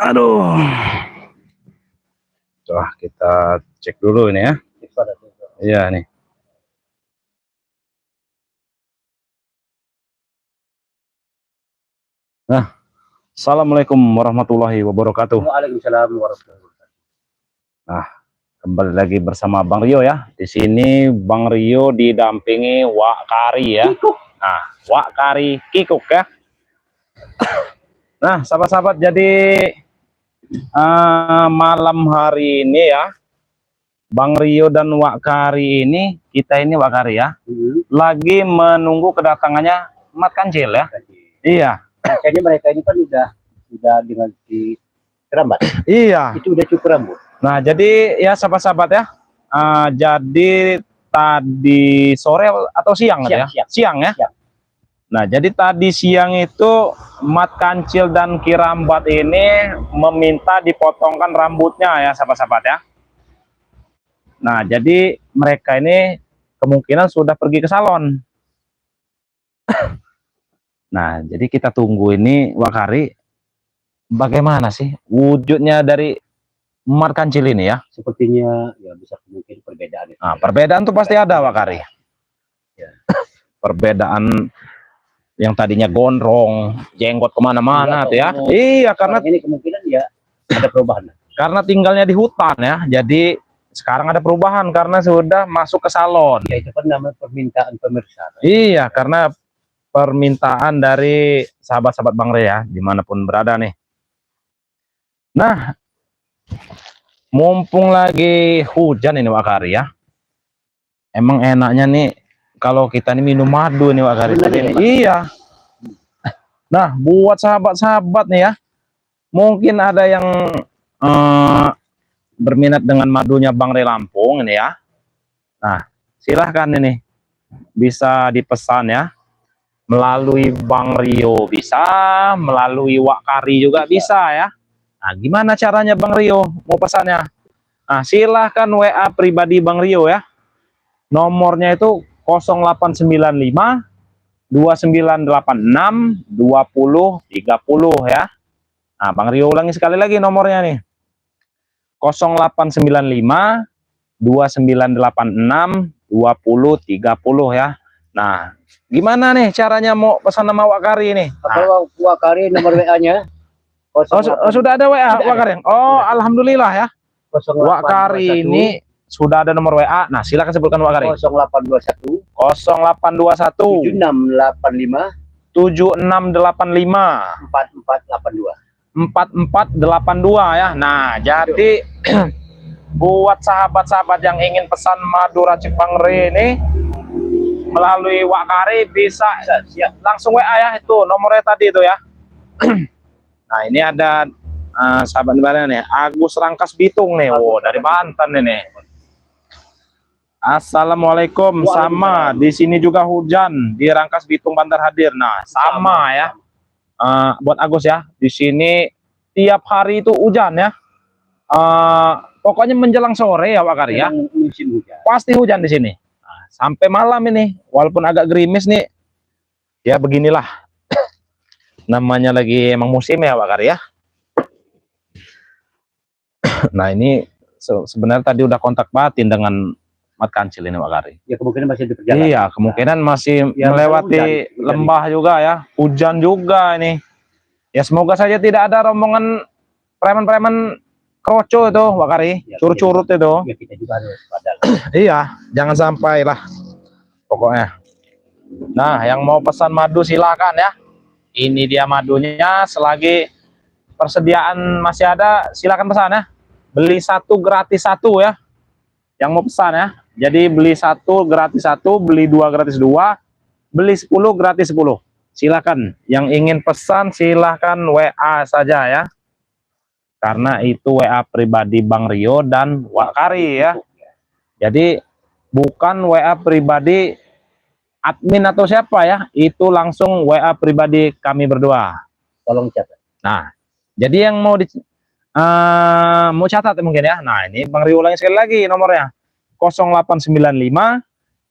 Aduh. Coba kita cek dulu ini ya. Iya nih. Nah, assalamualaikum warahmatullahi wabarakatuh. Waalaikumsalam warahmatullahi wabarakatuh. Nah, kembali lagi bersama Bang Rio ya. Di sini Bang Rio didampingi Wak Kari ya. Nah, Wak Kari Kikuk ya. Nah, sahabat-sahabat, jadi malam hari ini ya, Bang Rio dan Wak Kari ini, kita ini Wak Kari ya, lagi menunggu kedatangannya Mat Kancil ya. Iya. Kayaknya mereka ini kan udah dengan di kerambat. Iya. Itu udah cukur rambut. Nah, jadi ya sahabat-sahabat ya, jadi tadi sore atau siang ya? Siang ya. Siang. Nah, jadi tadi siang itu Mat Kancil dan Kirambat ini meminta dipotongkan rambutnya ya sahabat-sahabat ya. Nah, jadi mereka ini kemungkinan sudah pergi ke salon. Nah, jadi kita tunggu ini Wak Kari, bagaimana sih wujudnya dari Mat Kancil ini ya? Sepertinya ya bisa mungkin perbedaan. Nah, perbedaan tuh pasti ada Wak Kari. Ya. Perbedaan yang tadinya gondrong, jenggot kemana-mana tuh ya. Iya, karena ini kemungkinan ya ada perubahan. Karena tinggalnya di hutan ya, jadi sekarang ada perubahan karena sudah masuk ke salon. Ya, itu kan namanya permintaan pemirsa. Iya, karena permintaan dari sahabat-sahabat Bang Ria ya, dimanapun berada nih. Nah, mumpung lagi hujan ini Wak Kari ya, emang enaknya nih kalau kita nih minum madu nih Wak Kari. Iya. Nah, buat sahabat-sahabat nih ya, mungkin ada yang berminat dengan madunya Bang Ria Lampung ini ya. Nah, silahkan ini bisa dipesan ya, melalui Bang Rio bisa, melalui Wak Kari juga bisa ya. Nah, gimana caranya Bang Rio mau pesannya? Nah, silahkan WA pribadi Bang Rio ya. Nomornya itu 0895 2986 2030 ya. Nah, Bang Rio ulangi sekali lagi nomornya nih. 0895 2986 2030 ya. Nah, gimana nih caranya mau pesan nama Wak Kari ini? Kalau Wak Kari nomor WA-nya sudah ada WA Wak Kari. Oh, alhamdulillah ya. Wak Kari ini sudah ada nomor WA. Nah, silakan sebutkan Wak Kari. 0821 0821 7685 7685 4482 ya. Nah, jadi buat sahabat-sahabat yang ingin pesan madu racik Bang Ria ini melalui Wak Kari bisa langsung WA ya, itu nomornya tadi itu ya. Nah, ini ada sahabat baru nih, Agus Rangkas Bitung nih, dari Banten ini. Assalamualaikum, sama di sini juga hujan di Rangkas Bitung Bantar hadir. Nah, sama ya. Buat Agus ya, di sini tiap hari itu hujan ya. Pokoknya menjelang sore ya Wak Kari ya. Pasti hujan di sini. Nah, sampai malam ini, walaupun agak gerimis nih, ya beginilah. Namanya lagi emang musim ya Wak Kari ya. Nah, ini sebenarnya tadi udah kontak batin dengan Mat Kancil ini Wak Kari. Ya kemungkinan masih di perjalanan. Iya, kemungkinan masih ya, melewati hujan lembah juga ya. Hujan juga ini. Ya semoga saja tidak ada rombongan preman-preman kroco itu Wak Kari, ya, curut-curut itu. Ya, kita juga harus padahal. Iya, jangan sampai lah pokoknya. Nah, yang mau pesan madu silakan ya. Ini dia madunya, selagi persediaan masih ada silakan pesan ya. Beli satu gratis satu ya. Yang mau pesan ya. Jadi beli satu gratis satu, beli dua gratis dua, beli 10 gratis 10. Silakan. Yang ingin pesan silakan WA saja ya. Karena itu WA pribadi Bang Rio dan Wak Kari ya. Jadi bukan WA pribadi admin atau siapa ya. Itu langsung WA pribadi kami berdua. Tolong catat. Nah, jadi yang mau mau catat mungkin ya. Nah, ini Bang Rio ulangi sekali lagi nomornya. 0895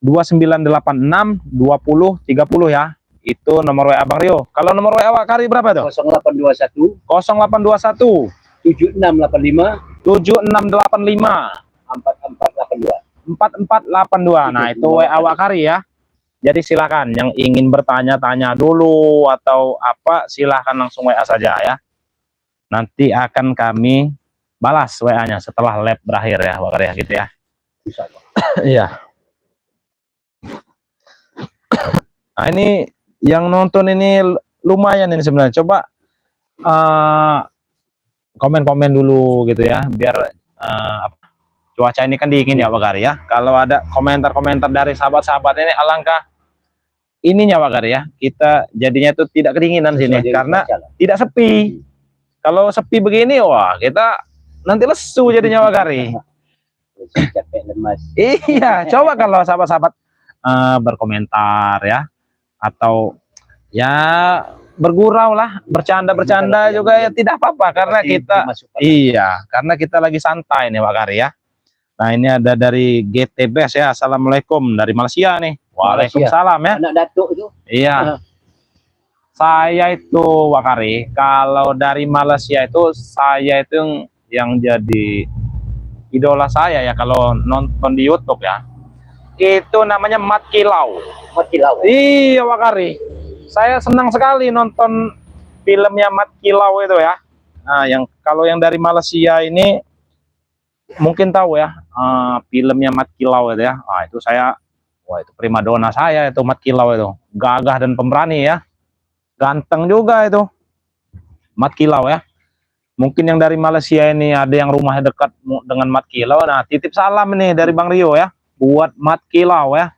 2986 2030 ya. Itu nomor WA Bang Rio. Kalau nomor WA Wak Kari berapa tuh? 0821 0821 7685 7685 4482. 4482. Nah, itu WA Wak Kari ya. Jadi silakan yang ingin bertanya-tanya dulu atau apa, silakan langsung WA saja ya. Nanti akan kami balas WA-nya setelah lab berakhir ya, Wak Kari ya, gitu ya. Bisa. Iya. Nah, ini yang nonton ini lumayan ini sebenarnya. Coba komen-komen dulu gitu ya, biar cuaca ini kan dingin ya Wak Kari ya. Kalau ada komentar-komentar dari sahabat-sahabat ini, alangkah ininya Wak Kari ya, kita jadinya itu tidak kedinginan sini karena tidak sepi. Kalau sepi begini, wah kita nanti lesu jadinya Wak Kari. Capek lemas. Iya, coba kalau sahabat-sahabat berkomentar ya, atau ya bergurau lah, bercanda-bercanda juga ya tidak apa-apa karena kita karena kita lagi santai nih Wak Kari ya. Nah, ini ada dari GTBS ya. Assalamualaikum dari Malaysia nih. Waalaikumsalam ya. Anak datuk itu. Iya. Saya itu Wak Kari, kalau dari Malaysia itu saya itu yang jadi idola saya ya kalau nonton di YouTube ya. Itu namanya Mat Kilau. Mat Kilau. Iya Wak Kari. Saya senang sekali nonton filmnya Mat Kilau itu ya. Nah, kalau yang dari Malaysia ini mungkin tahu ya, filmnya Mat Kilau itu ya. Nah, itu saya, wah itu primadona saya itu Mat Kilau itu. Gagah dan pemberani ya. Ganteng juga itu Mat Kilau ya. Mungkin yang dari Malaysia ini ada yang rumahnya dekat dengan Mat Kilau. Nah, titip salam nih dari Bang Rio ya buat Mat Kilau ya.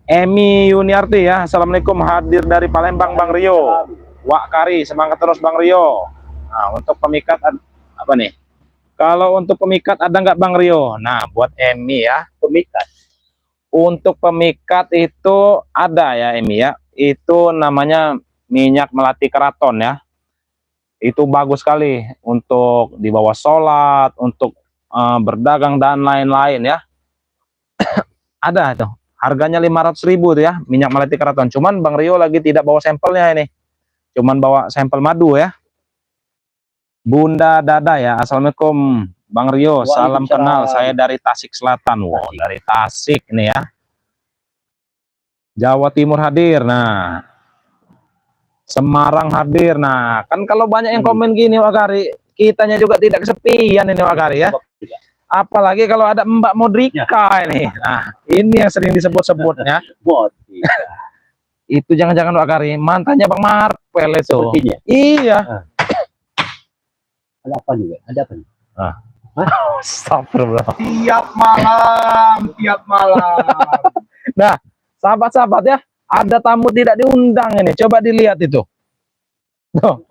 Emi Yuniarti ya. Assalamualaikum, hadir dari Palembang Bang Rio. Wak Kari, semangat terus Bang Rio. Nah, untuk pemikat apa nih? Kalau untuk pemikat ada nggak Bang Rio? Nah, buat Emi ya, Pemikat. untuk pemikat itu ada ya Emi ya. Itu namanya minyak melati keraton ya. Itu bagus sekali untuk dibawa sholat, untuk berdagang dan lain-lain ya. Ada tuh. Harganya 500.000 tuh ya, minyak melati keraton. Cuman Bang Rio lagi tidak bawa sampelnya ini. Cuman bawa sampel madu ya. Bunda Dada ya. Assalamualaikum Bang Rio, salam kenal, saya dari Tasik Selatan. Wow, dari Tasik nih ya. Jawa Timur hadir. Nah, Semarang hadir. Nah, kan kalau banyak yang komen gini Wak Kari, kitanya juga tidak kesepian ini Wak Kari ya. Apalagi kalau ada Mbak Modrika ini. Nah, ini yang sering disebut-sebutnya. Itu jangan-jangan Wak Kari mantannya Bang Marpel itu. Sepertinya. Iya. Ada apa juga? Ada apa? Astagfirullah. Tiap malam. Nah, sahabat-sahabat ya, ada tamu tidak diundang ini. Coba dilihat itu. Tuh.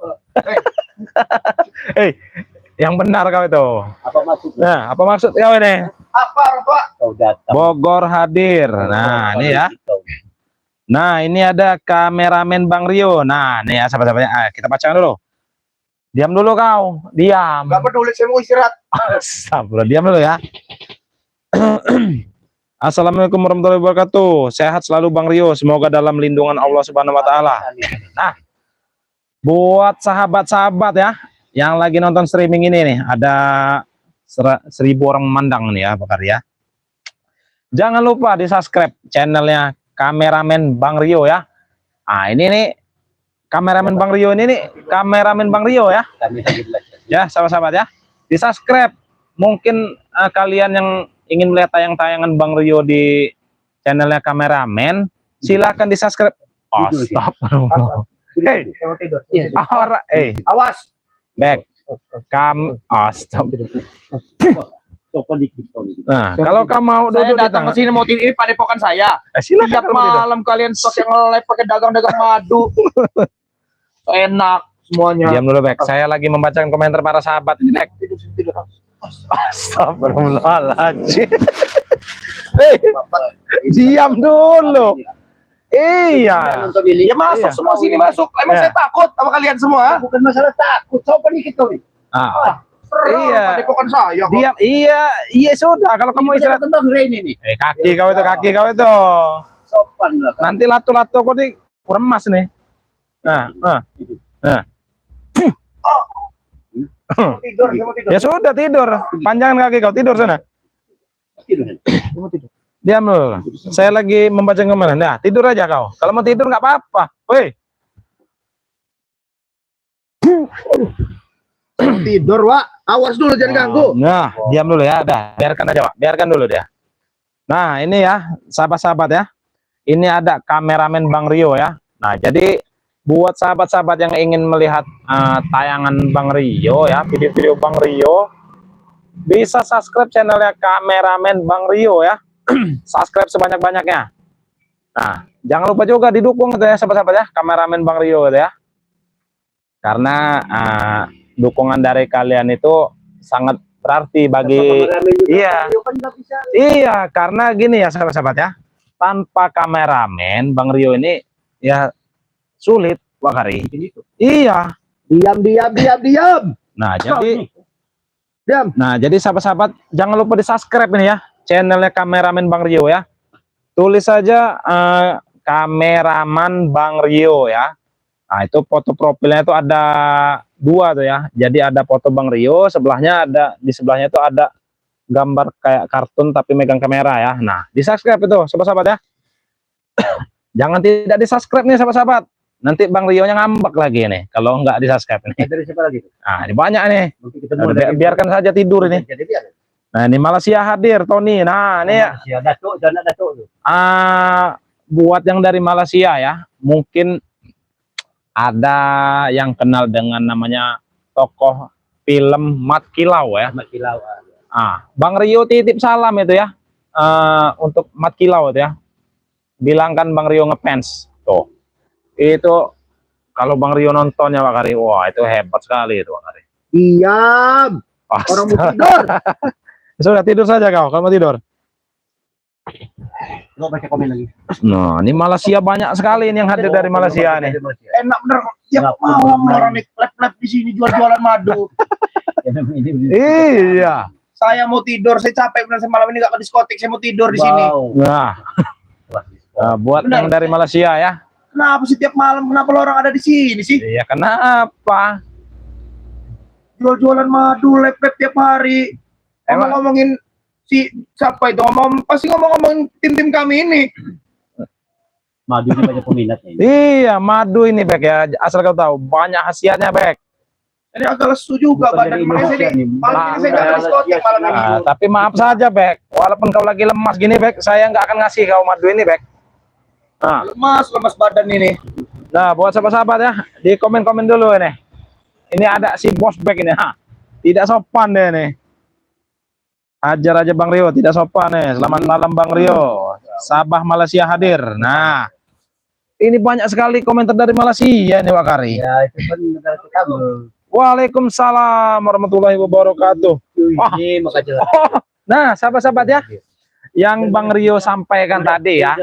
Hei, yang benar kau itu. Apa maksudnya? Nah, apa maksud kau ini? Apa Pak? Kau datang. Bogor hadir. Nah, ini ya. Nah, ini ada kameramen Bang Rio. Nah, nih ya sahabat-sahabatnya. Kita bacakan dulu. Diam dulu kau. Diam. Gak peduli, saya mau istirahat. Astagfirullah, diam dulu ya. Assalamualaikum warahmatullahi wabarakatuh. Sehat selalu Bang Rio. Semoga dalam lindungan Allah Subhanahu wa taala. Nah, buat sahabat-sahabat ya yang lagi nonton streaming ini nih, ada 1000 orang memandang nih ya, Bakar ya. Jangan lupa di-subscribe channelnya kameramen Bang Rio ya. Ah, ini nih kameramen Bang Rio ini nih, kameramen Bang Rio ya. Ya, sahabat-sahabat ya. Di-subscribe. Mungkin kalian yang ingin melihat tayang-tayangan Bang Rio di channelnya kameramen, silakan di-subscribe. Astagfirullah. Hey, Awas. back. Astagfirullah. Nah, kalau kamu mau Saya duduk di datang tengah, ke sini mau ini padepokan saya. silakan Tiap kalau tidak. malam kalian pakai nge-live, pakai dagang-dagang madu. Enak semuanya. Diam dulu, Bek. Saya lagi membacakan komentar para sahabat ini, Bek. Tidur. Astagfirullahaladzim. Hei, diam dulu. Iya. Ya masuk, Iya. semua sini masuk. Emang Iya. saya takut sama kalian semua. Bukan masalah takut. Coba dikit kau nih. Iya. Padepokan saya. kok. Diam. Iya sudah. Kalau kamu istirahat. Tentang ini nih. Kaki kau itu. sopan lah. Nanti lato-lato kok di remas nih. Nah. Tidur, dia mau tidur. Ya sudah tidur. Panjangkan kaki kau tidur sana. Tidur. Diam dulu. Saya lagi membaca komen. Nah, tidur aja kau. Kalau mau tidur nggak apa-apa. Woi. Tidur, Wak. Awas dulu jangan ganggu. Nah, diam dulu ya. Dah, biarkan aja, Pak. Biarkan dulu dia. Nah, ini ya, sahabat-sahabat ya. Ini ada kameramen Bang Rio ya. Nah, jadi buat sahabat-sahabat yang ingin melihat tayangan Bang Rio ya, video-video Bang Rio, bisa subscribe channelnya kameramen Bang Rio ya. Subscribe sebanyak-banyaknya. Nah, jangan lupa juga didukung gitu ya sahabat-sahabat ya, kameramen Bang Rio gitu ya. Karena dukungan dari kalian itu sangat berarti bagi iya, karena gini ya sahabat-sahabat ya. Tanpa kameramen Bang Rio ini ya sulit Wakari. Iya. Diam. Nah, jadi sahabat-sahabat jangan lupa di-subscribe ini ya channelnya kameramen Bang Rio ya. Tulis saja kameraman Bang Rio ya. Nah, itu foto profilnya itu ada 2 tuh ya. Jadi ada foto Bang Rio, sebelahnya di sebelahnya itu ada gambar kayak kartun tapi megang kamera ya. Nah, di-subscribe itu sahabat-sahabat ya. Jangan tidak di-subscribe nih sahabat-sahabat. Nanti Bang Rio-nya ngambek lagi nih kalau nggak di-subscribe nih. Dari siapa lagi? Nah, ini banyak nih. Nah, Biarkan saja tidur ini. Nah, ini Malaysia hadir Tony. Nah, ini ya. Datuk. Buat yang dari Malaysia ya, mungkin ada yang kenal dengan namanya tokoh film Mat Kilau ya. Bang Rio titip salam itu ya untuk Mat Kilau itu ya. Bilangkan Bang Rio ngefans tuh. Itu kalau Bang Rio nontonnya Pak Kari, wah itu hebat sekali itu Pak Kari. Diam. Orang mau tidur. Sudah tidur saja kau kalau mau tidur. Lo baca komen lagi. Nah, ini Malaysia banyak sekali ini yang hadir dari Malaysia nih. Enak bener. Ya mau orang nih lab di sini jual-jualan madu. Iya. Saya mau tidur, saya capek bener semalam ini nggak ke diskotik, saya mau tidur di sini. Nah, buat yang dari Malaysia ya. Kenapa sih tiap malam kenapa lo orang ada di sini sih? Iya, kenapa? Jual-jualan madu lab tiap hari. Emang ngomongin si siapa itu pasti ngomongin tim-tim kami ini. Madu ini banyak peminatnya. Iya, madu ini Bek ya. Asal kau tahu, banyak khasiatnya Bek. Ini agak lesu juga badan saya ini. Malam ini saya nggak ada diskotik malam ini. Tapi maaf saja Bek, walaupun kau lagi lemas gini Bek, saya nggak akan ngasih kau madu ini Bek. Nah, lemas badan ini. Nah, buat sahabat-sahabat ya, di komen-komen dulu ini. Ini ada si bos Bek ini, tidak sopan deh nih. Ajar aja Bang Rio, tidak sopan nih. Selamat malam Bang Rio. Sabah Malaysia hadir. Nah, ini banyak sekali komentar dari Malaysia nih Wakari. Ya, itu kan negara tetangga. Waalaikumsalam warahmatullahi wabarakatuh. Ini makanya. Nah, sahabat-sahabat ya, yang Bang Rio sampaikan tadi ya.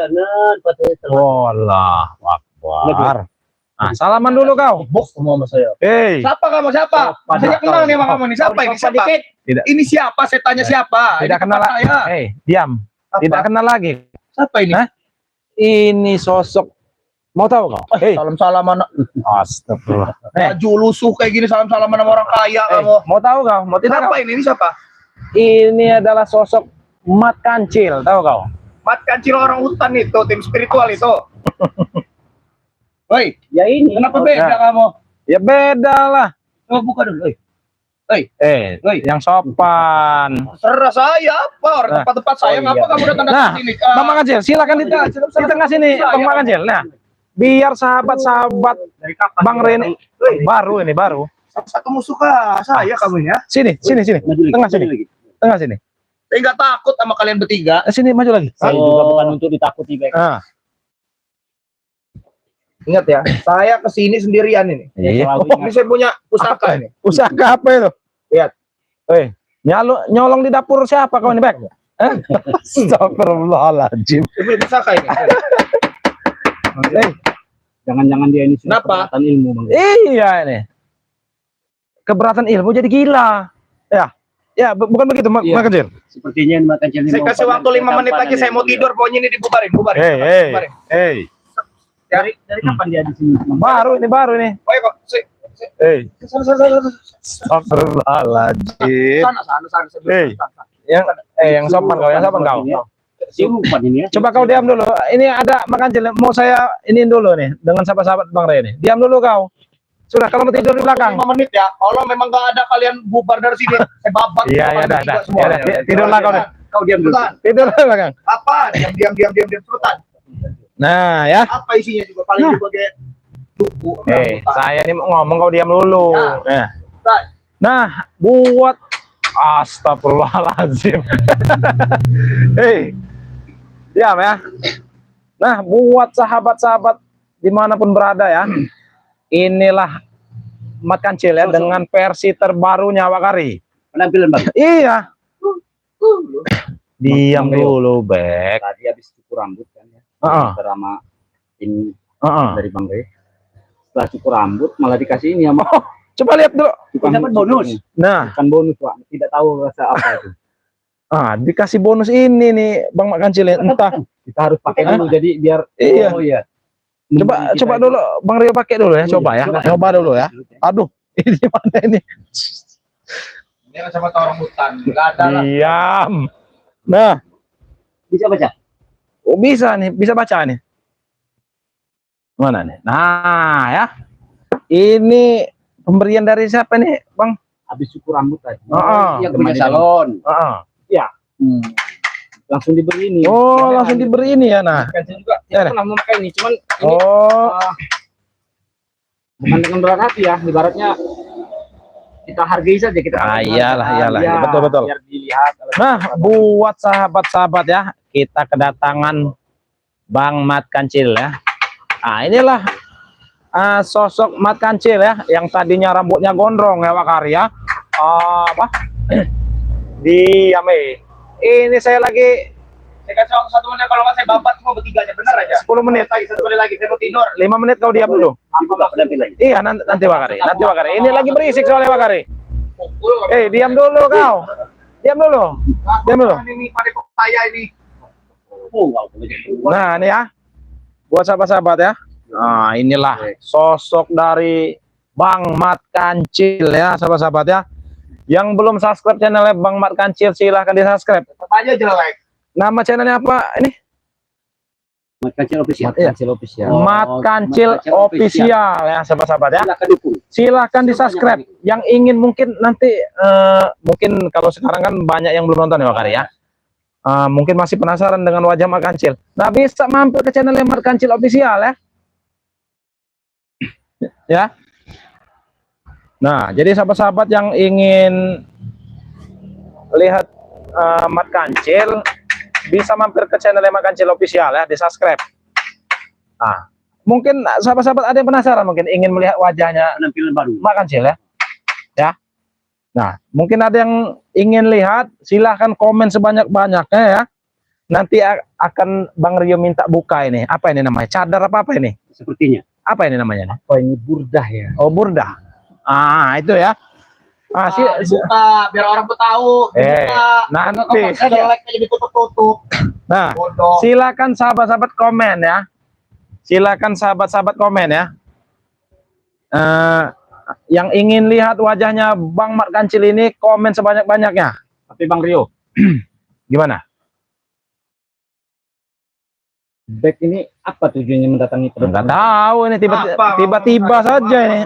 Wallah, Akbar. Nah, salaman dulu kau. Semua sama saya. Hey. Siapa kamu siapa? Saya kenal nih sama kamu nih. Siapa ini? Siapa? Tidak. Ini siapa? Saya tanya siapa? Tidak kenal lagi. Diam. Apa? Tidak kenal lagi. Siapa ini? Ini sosok. Mau tahu kau? Salam-salaman. Astagfirullah. Baju lusuh kayak gini salam-salaman sama orang kaya kamu. Mau tahu kau? Mau tidak? Siapa ini? Ini siapa? Ini adalah sosok Mat Kancil, tahu kau? Mat Kancil orang hutan itu, tim spiritual itu. Woi, Ya ini. kenapa beda kamu? Ya beda lah. Oh, buka dulu. Yang sopan. Serah saya apa? Orang Nah. tempat-tempat saya ngapa kamu datang Nah, ke sini? Bang Kancil, silakan di tengah sini, Bang Kancil. Nah, biar sahabat-sahabat Bang Rene baru. Satu musuh kah saya kamu ya? Sini. Tengah sini. Tengah sini. Saya nggak takut sama kalian bertiga. Sini maju lagi. Saya juga bukan untuk ditakuti, Bek. Ah. Ingat ya, saya kesini sendirian ini. Iya. Ini saya punya pusaka ini. Pusaka apa itu? Lihat. Nyolong di dapur siapa kau ini, Bek? Astagfirullahaladzim. Saya punya pusaka ini. Jangan-jangan dia ini sudah Kenapa? keberatan ilmu, Bang. Iya ini. Keberatan ilmu jadi gila. Ya. Ya, bukan begitu, Mak Iya. Kancil. Sepertinya Mak Kancil ini Saya mau kasih waktu 5 menit lagi, saya mau tidur. Pokoknya ini dibubarin, bubarin. Bubarin. Hey. Dari kapan dia di sini? Baru ini. Oh, kok. Hey. Sana. Astagfirullahaladzim. Sana. Yang sopan kau, Silupan ini ya. Coba kau diam dulu. Ini ada Mak Kancil, mau saya iniin dulu nih dengan sahabat-sahabat Bang Ray ini. Diam dulu kau. Sudah, kalau mau tidur di belakang. 5 menit ya. Kalau memang nggak ada, kalian bubar dari sini. Saya babat. Iya, dah. Tidurlah kau nih. Kau diam dulu. Tidur di belakang. Apa? Diam. Sultan. Nah, ya. Apa isinya juga paling sebagai buku. Saya ini mau ngomong, kau diam dulu. Nah, buat astagfirullahaladzim. Diam ya. Nah, buat sahabat-sahabat dimanapun berada ya, inilah Mat Kancil ya dengan versi terbarunya Wakari. Penampilan bagus. Iya. Diam dulu, Bek. Tadi habis cukur rambut kan ya. Drama ini dari Bang Rey. Setelah cukur rambut malah dikasih ini sama. Coba lihat dulu. Dapat bonus. Nah, bukan bonus, Pak. Tidak tahu rasa apa itu. dikasih bonus ini nih Bang Mat Kancil ya. Entah. Kita harus pakai dulu jadi biar Iya. Oh iya. Coba dulu Bang Rio pakai dulu ya, coba ya. Coba dulu ya. Aduh, ini mana ini? Ini kan sama orang hutan. Enggak ada lah. Diam. Nah, Bisa baca? oh bisa nih, bisa baca nih. Mana nih? Nah, ya. Ini pemberian dari siapa nih, Bang? Habis cukur rambut tadi. Yang kemarin di salon. Ya. Langsung diberi ini. Oh, langsung diberi ini ya. Nah, Kancil juga Ya, pernah memakai ini, cuman ini bukan dengan berat hati ya, ibaratnya kita hargai saja kita. Iyalah. Ya, Betul. Biar dilihat. Nah, buat sahabat-sahabat ya, kita kedatangan Bang Mat Kancil ya. Nah, inilah sosok Mat Kancil ya, yang tadinya rambutnya gondrong ya Wakari ya. Diam. Ini saya lagi. Saya kasih waktu 1 menit, kalau nggak saya babat semua bertiga aja. Benar aja. 10 menit. Lagi 1 menit lagi, saya mau tidur. 5 menit kau diam dulu. Dibuka penampilan. Iya, nanti Wakari. Ini lagi berisik soalnya Wakari. Pukul. Diam dulu kau. Diam dulu. Ini pada saya ini. Nah, ini ya. Buat sahabat-sahabat ya. Nah, inilah sosok dari Bang Mat Kancil ya, sahabat-sahabat ya. Yang belum subscribe channelnya Bang Mat Kancil, silahkan di-subscribe. Tetap aja jelek. Nama channelnya apa ini? Mat Kancil Official. Mat Kancil Official ya, sahabat-sahabat ya. Silakan dukung. Silahkan di-subscribe. Yang ingin mungkin nanti mungkin kalau sekarang kan banyak yang belum nonton ya Wakari ya. Mungkin masih penasaran dengan wajah Mat Kancil. Nah, bisa mampir ke channelnya Mat Kancil Official ya. Ya. Nah, jadi sahabat-sahabat yang ingin lihat Mat Kancil bisa mampir ke channelnya Mat Kancil Official ya, di-subscribe. Nah, mungkin sahabat-sahabat ada yang penasaran, mungkin ingin melihat wajahnya Penampilan baru. Mat Kancil ya. Ya. Nah, mungkin ada yang ingin lihat, silahkan komen sebanyak-banyaknya ya. Nanti akan Bang Rio minta buka ini. Apa ini namanya? Cadar apa ini? Sepertinya. Apa ini namanya? Oh, ini burdah ya. Oh, burdah. Itu ya. Buka biar orang tuh tahu. Buka. Nanti. Jelek aja ditutup-tutup. Nah, Bodoh. silakan sahabat-sahabat komen ya. Silakan sahabat-sahabat komen ya. Yang ingin lihat wajahnya Bang Mat Kancil ini komen sebanyak-banyaknya. Tapi Bang Rio, Gimana? Back ini apa tujuannya mendatangi Enggak tahu ini tiba-tiba saja ini.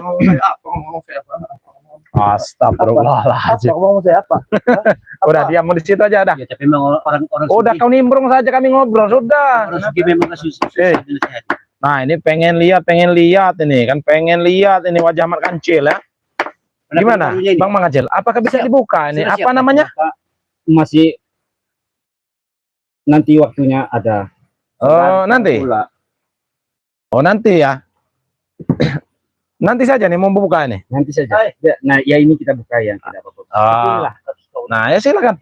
Astagfirullahaladzim. Ngomong saya apa? Udah diam di situ aja dah. Ya, tapi memang orang-orang Udah kau nimbrung saja, kami ngobrol sudah. orang segi memang susah dinasihati. Nah, ini pengen lihat ini kan, pengen lihat ini wajah Mat Kancil ya. Gimana Bang Kancil? Apakah bisa dibuka ini? Sudah Apa siap, namanya? Masih nanti waktunya ada. Oh, nanti. Oh, nanti ya. Nanti saja nih mau buka ini. Nanti saja. Nah, ya ini kita buka ya, tidak apa-apa. Nah, ya silakan.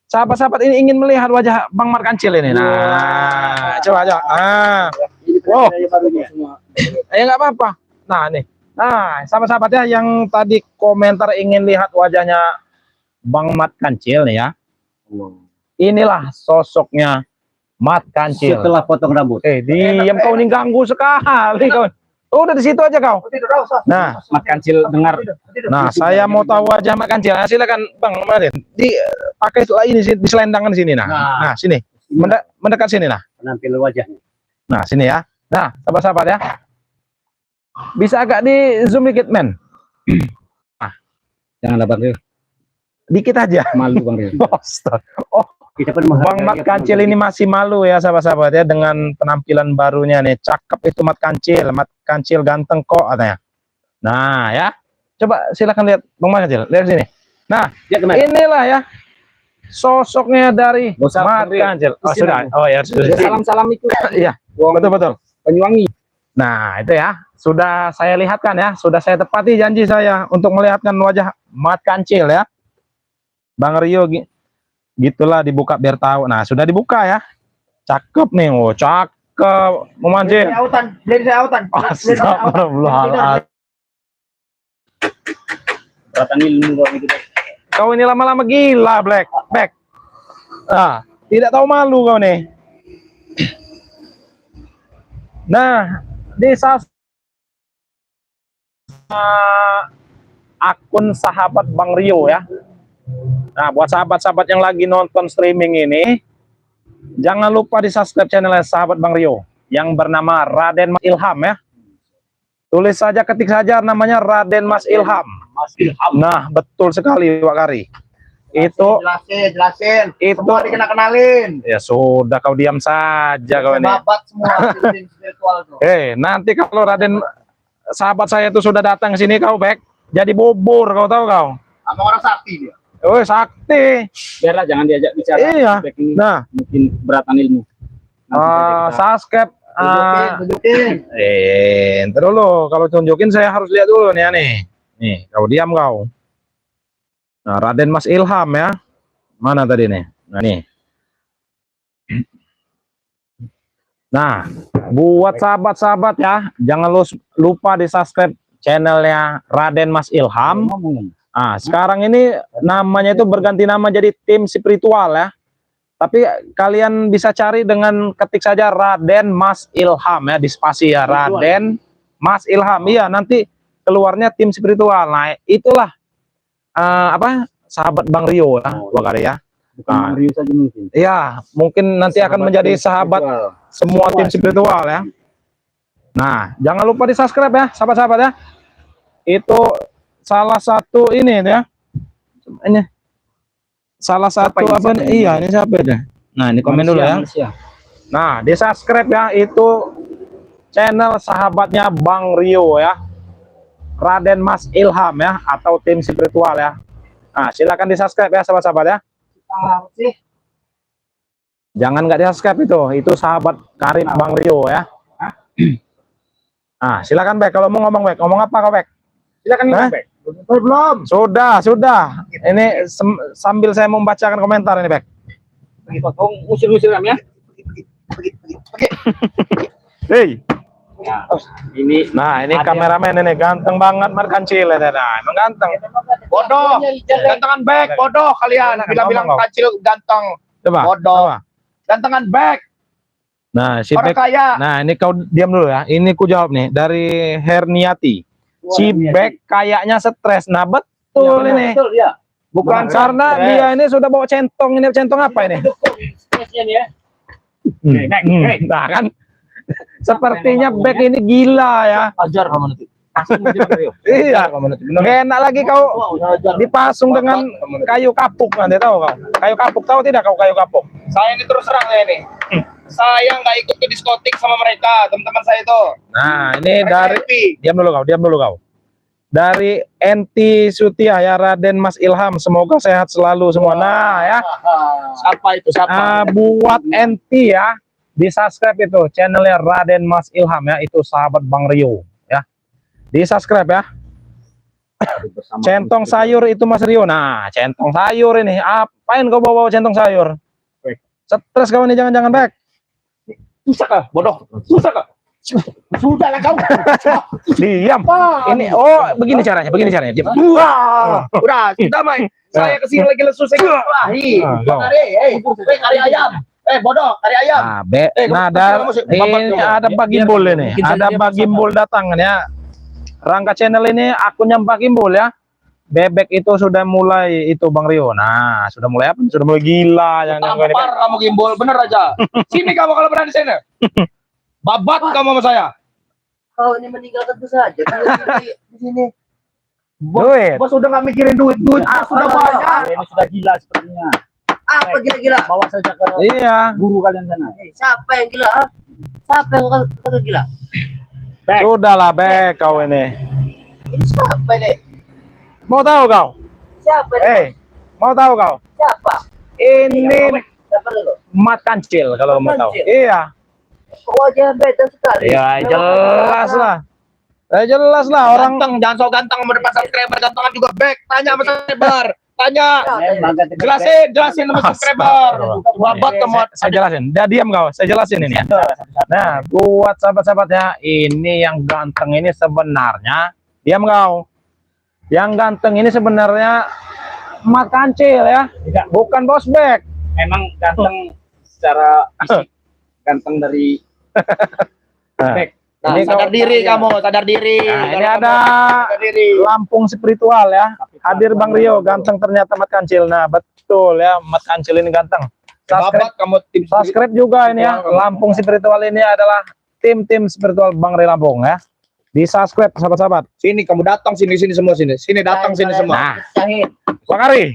Sahabat-sahabat ini ingin melihat wajah Bang Mat Kancil ini. Nah, coba. Oh, ya nggak apa-apa. Nah, nih. Nah, sahabat-sahabat ya yang tadi komentar ingin lihat wajahnya Bang Mat Kancil nih ya. Allah. Inilah sosoknya Mat Kancil. Setelah potong rambut. Diam kau nih, ganggu sekali kau. Udah di situ aja kau. Nah, Mat Kancil dengar. nah saya mau tahu wajah Mat Kancil. Nah, silakan Bang Martin. Pakai ini di selendangkan sini nah. Nah, sini. Mendekat sini nah. Menampil wajahnya. Nah, sini ya. Nah, sahabat-sahabat ya. Bisa agak di zoom dikit, men. Jangan Bang Rio. Dikit aja. Malu Bang Rio. Oh, Kita pun Bang Mat Kancil ini masih malu ya sahabat-sahabat ya dengan penampilan barunya nih. Cakep itu Mat Kancil ganteng kok katanya. Nah ya, coba silakan lihat Bang Mat Kancil, lihat sini. Nah, inilah ya sosoknya dari Mat Kancil. Oh sudah, oh ya sudah. Salam-salam itu. Iya, betul. Banyuwangi. Nah itu ya, sudah saya lihatkan ya, sudah saya tepati janji saya untuk melihatkan wajah Mat Kancil ya. Bang Rio gitulah dibuka biar tahu. Nah, sudah dibuka ya. Cakep nih. Oh, cakep. Mau mancing. Dari saya autan. Astagfirullahaladzim. Ratan ilmu gitu. Kau ini lama-lama gila, Black. Ah, tidak tahu malu kau nih. Nah, di akun sahabat Bang Rio ya. Nah, buat sahabat-sahabat yang lagi nonton streaming ini, jangan lupa di subscribe channelnya sahabat Bang Rio yang bernama Raden Mas Ilham ya. Tulis saja, ketik saja namanya Raden Mas Ilham. Nah, betul sekali Pak Kari. Itu Jelasin. Itu semua dikenalin. Ya sudah, kau diam saja kau ini. Babat semua spiritual tuh. Nanti kalau Raden sahabat saya itu sudah datang ke sini kau jadi bobor, kau tahu kau. Sama orang sakti dia. Oh, sakti. Biarlah jangan diajak bicara. Iya. Nah, mungkin beratan ilmu. subscribe. Tunjukin. Ntar dulu, kalau tunjukin saya harus lihat dulu nih ya nih. Nih, kau diam kau. Nah, Raden Mas Ilham ya. Mana tadi nih? Nah, nih. Nah, buat sahabat-sahabat ya, jangan lupa di subscribe channelnya Raden Mas Ilham. Nah, sekarang ini namanya itu berganti nama jadi tim spiritual ya. Tapi kalian bisa cari dengan ketik saja Raden Mas Ilham ya, di spasi ya, Raden Mas Ilham. Iya, nanti keluarnya tim spiritual. Nah, itulah sahabat Bang Rio ya, Bang Kari ya. Bukan Bang Rio saja mungkin. Iya, mungkin nanti akan menjadi sahabat semua tim spiritual ya. Nah, jangan lupa di subscribe ya, sahabat-sahabat ya. Itu salah satu ini ya. Ini salah satu apa nih? Iya, ini siapa ya? Nah, ini komen dulu ya. Nah, di subscribe ya, itu channel sahabatnya Bang Rio ya, Raden Mas Ilham ya, atau tim spiritual ya. Nah, silakan di subscribe ya sahabat-sahabat ya. Jangan nggak di subscribe itu sahabat karib Bang Rio ya. Nah, silakan Bek, kalau mau ngomong Bek, ngomong apa kau Bek? Silakan nih Bek. Belum. Sudah. Ini sambil saya membacakan komentar ini Bek. Usir-usir kami ya. Hei. Nah, ini kameramen ini ganteng banget Mat Kancil ya. Nah, emang ganteng. Bodoh. Gantengan Bek, bodoh kalian. Bilang-bilang Kancil ganteng. Coba. Bodoh. Gantengan Bek. Nah, si Orang Bek. kaya. Nah, ini kau diam dulu ya. Ini ku jawab nih dari Herniati. Si Bek kayaknya stres. Nah, betul ini. Betul ya. Bukan karena dia ini sudah bawa centong. Ini centong apa ini? Nah, kan sepertinya Bek ini gila ya. Ajar kamu nanti. Iya. Gak enak lagi kau dipasung dengan kayu kapuk nanti, tahu kau? Kayu kapuk, tahu tidak kau kayu kapuk? Saya ini terus terang saya ini. Saya nggak ikut ke diskotik sama mereka, teman-teman saya itu. Nah, ini Mereka dari happy. diam dulu kau. Dari Enti Sutia ya, Raden Mas Ilham, semoga sehat selalu semua. Nah, ya. Siapa itu? Buat Enti ya, di subscribe itu channelnya Raden Mas Ilham ya, itu sahabat Bang Rio ya. Di subscribe ya. Centong sayur itu Mas Rio. Nah, centong sayur ini. Apain kau bawa centong sayur? Stres kau ini, jangan Bek. Susah kah? Bodoh. Susah kah? Sudah lah kau. Diam. Ini begini caranya, Diam. Wah, udah, damai. Saya kesini lagi lesu saya kelahi. Kau. Kari ayam. Bodoh, kari ayam. Nah, ini ada Bagimbul ini. Ada Bagimbul datang ya. Rangka channel ini akunnya Bagimbul ya. Bebek itu sudah mulai itu Bang Rio. Nah, sudah mulai apa? Sudah mulai gila yang ini. Kamu gimbal bener aja. Sini kamu kalau berani sini. Babat kamu sama saya. Kau ini meninggalkan itu saja. Di sini. Duit. Bos udah nggak mikirin duit sudah banyak. Ini sudah gila sepertinya. Apa gila-gila? Bawa saja ke Iya. guru kalian sana. Siapa yang gila? Siapa yang kata gila? Sudahlah, Bek, kau ini. Ini siapa ini? Mau tahu kau? Siapa ini? Mau tahu kau? Siapa? Ini Siapa dulu? Mat Kancil kalau mau tahu. Kancil? Iya. Wajah beda sekali. Ya jelas lah. Jelas lah orang Ganteng, jangan so ganteng sama depan subscriber, gantengan juga back. Tanya sama subscriber. Tanya. Jelasin sama subscriber. Babat kamu. saya jelasin. Dia diam kau. Saya jelasin ini ya. Nah, buat sahabat-sahabatnya, ini yang ganteng ini sebenarnya diam kau. Yang ganteng ini sebenarnya Mat Kancil ya, bukan Bosbek. Memang ganteng secara fisik, ganteng dari back. Nah, Ini sadar kau- diri kamu, sadar diri. Nah, ini Kalau ada kamu sadar diri. Lampung spiritual ya. Hadir Bang Rio, ganteng ternyata Mat Kancil. Nah, betul ya, Mat Kancil ini ganteng. Babat kamu tim Subscribe juga ini ya. Lampung spiritual ini adalah tim spiritual Bang Rio Lampung ya. Di subscribe sahabat-sahabat. Sini kamu datang sini semua sini. Sini datang sini semua. Nah, Syahid. Bang Ari,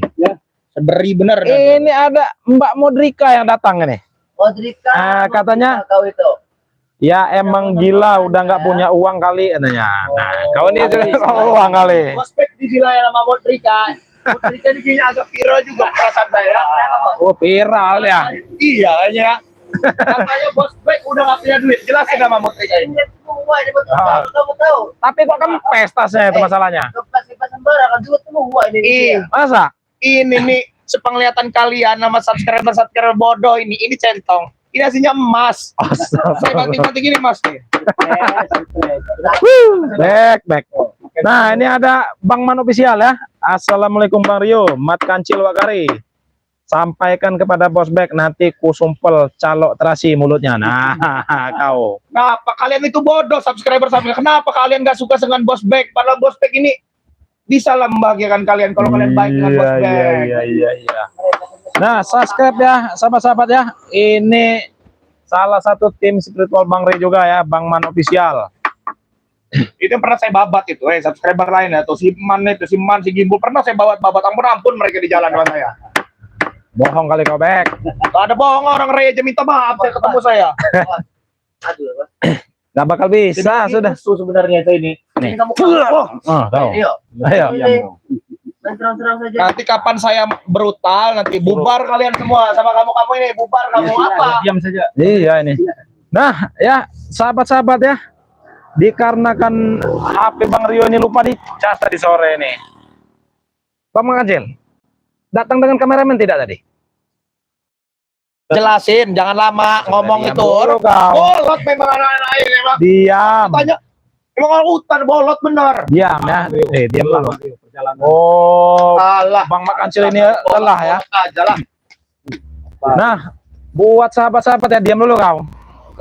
Beri bener. ini ada Mbak Modrika yang datang ini. Modrika. Katanya Kau itu. ya emang gila udah nggak punya uang kali katanya. Nah, kau ini uang kali. Prospek di villa yang nama Modrika. Modrika di sini agak viral juga perasaan saya. Oh, viral ya. Iya kayaknya. Katanya bos baik udah nggak punya duit. Jelasin nama Modrika ini. Ini semua ini betul. Ah. Kamu tahu. Tapi kok kempes tasnya itu masalahnya. Kepas sembarangan juga semua ini. Ih, Masa? ini nih sepenglihatan kalian nama subscriber bodoh ini centong. Ini hasilnya emas. Saya banting-banting ini emas nih. Back. Nah, ini ada Bang Man Official ya. Assalamualaikum Bang Rio, Mat Kancil Wakari. Sampaikan kepada Bos Bek nanti kusumpel calok terasi mulutnya. Nah, kau. Kenapa kalian itu bodoh subscriber? Kenapa kalian nggak suka dengan Bos Bek? Padahal Bos Bek ini bisa lah membahagiakan kalian kalau kalian baik dengan Bos Bek. Iya. Nah, subscribe ya, sahabat-sahabat ya. Ini salah satu tim spiritual Bang Rio juga ya, Bang Man Official. Itu yang pernah saya babat itu, subscriber lain ya, tuh si Man, si Gimbul pernah saya babat, ampun mereka di jalan sama saya. Bohong kali kau, Bek. Gak ada bohong, orang Ray aja minta maaf saya ketemu saya. Aduh, apa? Gak bakal bisa, sudah. Itu sebenarnya itu ini. Ini kamu Tahu. Ayo. Ayo. Main terang-terang saja. Nanti kapan saya brutal, nanti bubar kalian semua sama kamu ini bubar kamu apa? Diam saja. Iya ini. Nah, ya sahabat-sahabat ya. Dikarenakan HP Bang Rio ini lupa dicas tadi sore ini. Bang Kancil, datang dengan kameramen tidak tadi? Jelasin, jangan lama ngomong Diam itu. dulu, kau. Bolot memang anak-anak ini memang. Diam. Tanya, emang orang hutan bolot bener. Diam ya. Diam dulu. Perjalanan. Oh, Alah, Bang Mat Kancil ini lelah ya. Aja lah. Nah, buat sahabat-sahabat ya, diam dulu kau.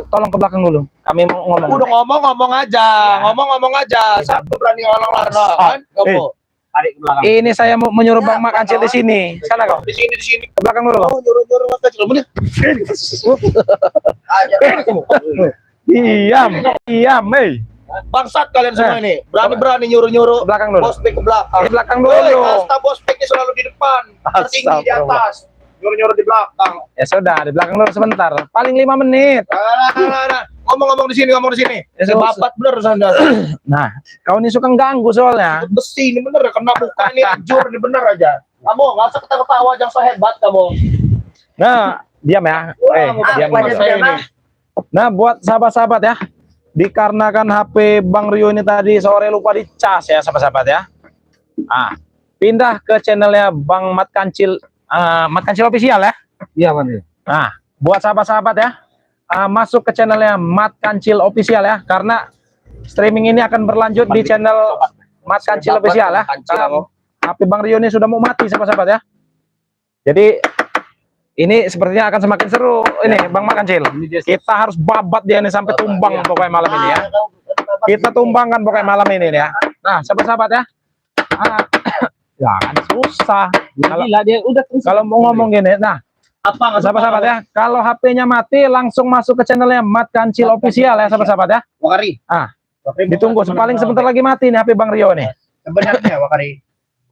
Tolong ke belakang dulu. Kami mau ngomong. Udah ngomong aja, ngomong aja. Satu berani orang larang kan? Kamu. Tarik ke belakang. Ini saya mau menyuruh Bang Mat Kancil di sini. Sana kau. Di sini. Ke belakang dulu kau. Oh, nyuruh Mas kecil. Bener. Diam, Bangsat kalian semua ini. Berani-berani nyuruh-nyuruh. Ke belakang dulu. Bos Bek ke belakang. Ke belakang Woi, dulu. kasta Bos Beknya selalu di depan. Tertinggi di atas. Nyuruh-nyuruh di belakang. Ya sudah, di belakang dulu sebentar. Paling 5 menit. Nah. Ngomong di sini. Ya, Saya babat bener Sanda. Nah, kau ini suka ganggu soalnya. Besi ini bener, kena muka ini hancur ini bener aja. Kamu nggak usah ketawa-tawa, jangan so hebat kamu. Nah, diam ya. Diam Apa dulu. aja, Bang? Nah, buat sahabat-sahabat ya, dikarenakan HP Bang Rio ini tadi sore lupa dicas ya, sahabat-sahabat ya. Pindah ke channelnya Bang Mat Kancil, Mat Kancil Official ya. Iya, Bang. Nah, buat sahabat-sahabat ya, masuk ke channelnya Mat Kancil Official ya, karena streaming ini akan berlanjut di channel Mat Kancil Official ya. HP Bang Rio ini sudah mau mati sahabat-sahabat ya. Jadi ini sepertinya akan semakin seru ini Bang Mat Kancil. Kita harus babat dia ini sampai tumbang pokoknya malam ini ya. Kita tumbangkan pokoknya malam ini ya. Nah, sahabat-sahabat ya. Jangan susah. Gila dia udah terus. Kalau mau ngomong gini, nah, Apa sahabat-sahabat ya, kalau HP-nya mati langsung masuk ke channelnya Mat Kancil Official ya sahabat-sahabat ya. Wakari. Ditunggu paling sebentar lagi mati nih HP Bang Rio nih. Sebenarnya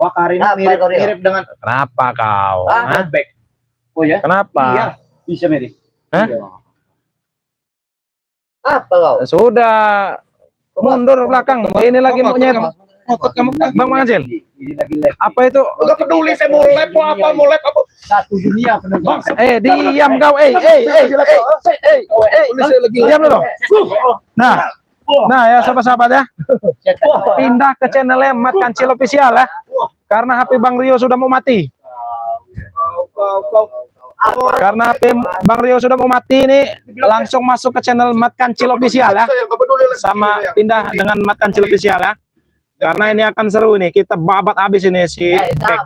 Wakari ini Apa, mirip, Korea? mirip dengan Kenapa kau? Hah? back. Oh ya? Kenapa? Iya. Bisa Mary. Hah? Apa kau? Sudah mundur belakang. Ini lagi mau nyet. Ngotot kamu. Bang Kancil, Ini lagi live. apa itu? Enggak peduli saya mau lab mau apa. Satu dunia penonton. Diam kau. Diam dulu. Nah ya sahabat-sahabat ya. Pindah ke channelnya Mat Kancil Official ya. Karena HP Bang Rio sudah mau mati. Karena HP Bang Rio sudah mau mati ini langsung masuk ke channel Mat Kancil Official ya. Saya enggak peduli lab. Sama pindah dengan Mat Kancil Official ya. Karena ini akan seru nih, kita babat habis ini si